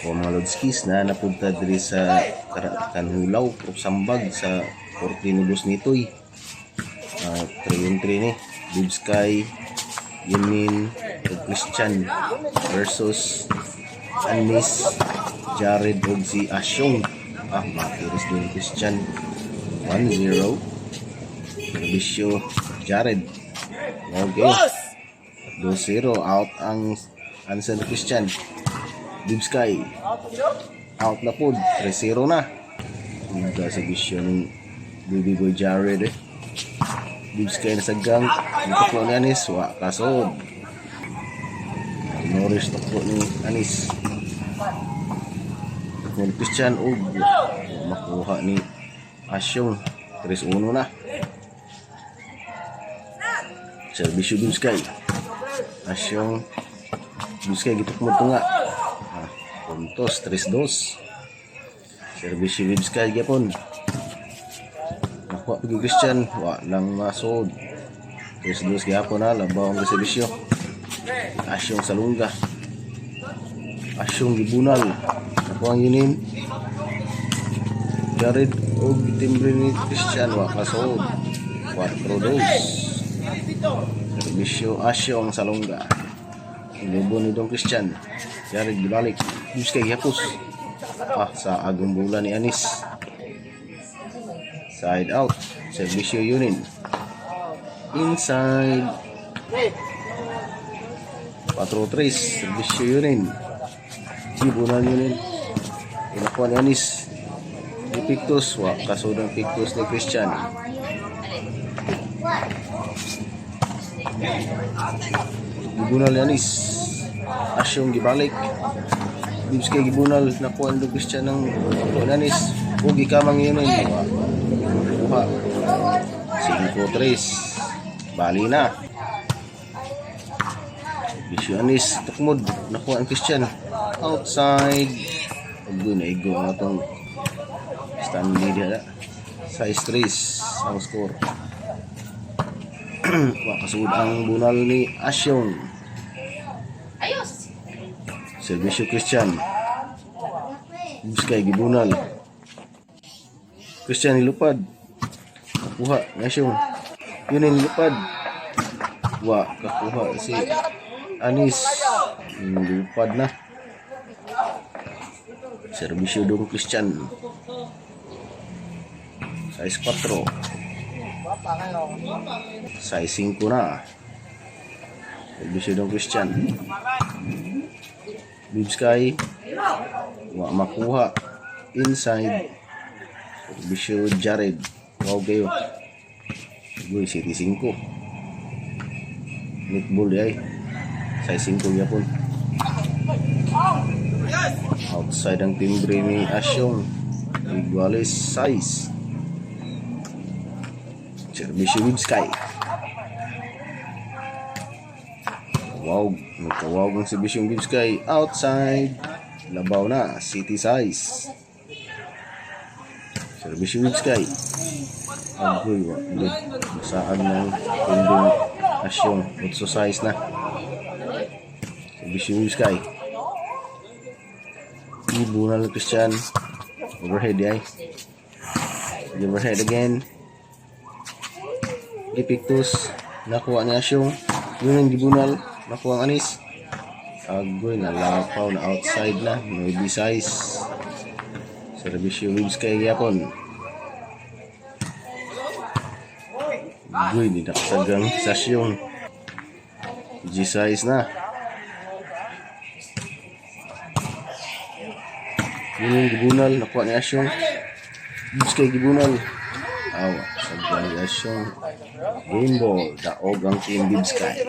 O mga lodskis na napunta diri sa Kanhulaw, Sambag sa Korte ni Boss Nitoy. 3-3 ni Bib Sky, Yunin, Christian versus Anis, Jared og si Asyong. Matiris din Christian. 1-0 Bisyo Jared. Okay, 2-0 out ang Ansel Christian. Bib Sky out na po, 3-0 na. Hindi sa Bisyo ng Baby Boy Jared Bib Sky na sagang tuklo ni Anis, wa kasod. Norris tuklo ni Anis. Tuklo ni Christian og makuha ni Asyong, 3-1 na. Servisyo Bib Sky. Asyong Bib Sky gitukmo tunga. Puntos 3-2. Servisyo Bib Sky gyapon. Nakuha pagi Christian, wa lang masod. 3-2 gyapon na labaw ang servisyo. Asyong salungga. Asyong gibunal. Nakuha ang Yunin. Jared og timbre ni Christian, wa kasod. 4-2. Servisyo Asyong salungga. Ilubon ni Dong Christian. Jared gibalik. Bib Sky gihapos. Sa agong bola ni Anis. Side out. Servisyo Yunin. Inside. 4-3. Servisyo Yunin. Gibunan Yunin. Inakuha ni Anis. Di Pictus. Wa kasod ang Pictus ni Christian. Gibunal ni Anis. Asyong gibalik. Bib Sky gibunal. Nakuha ni Christian ng Anis. Huwag ikamang yun eh. Kuha. 5-3. Bali na. Bisyo Anis. Tukmod. Nakuha ang Christian. Outside. Huwag na igo na itong Stanley diya. Size 3 ang score. Makasud ang bunal ni Asyong. Servisyo Christian. Bib Sky gibunal. Christian nilupad. Kakuha ni Asyong. Yun ang nilupad. Wa kakuha si Anis. Nilupad na. Servisyo Dong Christian. Size 4. Size 5 na. Servisyo Dong Christian. Bib Sky wa makuha. Inside. Servisyo Jared. Wow kayo. Uy, City 5. Netball ay. Size 5 yapon. Outside ang timbre ni Asyong. Iguales size. Servisyo Bib Sky. Wow, nagkawag ang servisyo Bib Sky. Outside. Labaw na. City size. Servisyo Bib Sky. Agoy, masaan ng tindong Asyong. Otso size na. Servisyo Bib Sky. Ibunal na Christian. Overhead ay. Overhead again. Ipictus. Nakuha ni Asyong. Yun ang gibunal. Nakuha ang Anis. Agoy, nalapaw na outside na. Maybe size. Servisyo Bib Sky yapon. Agoy, di nakasagang sa Asyong. G-size na. Yun yung gibunal. Nakuha ni Asyong. Bib Sky gibunal. Awa. Sagang ni Asyong. Game ball. Daog ang team Bib Sky.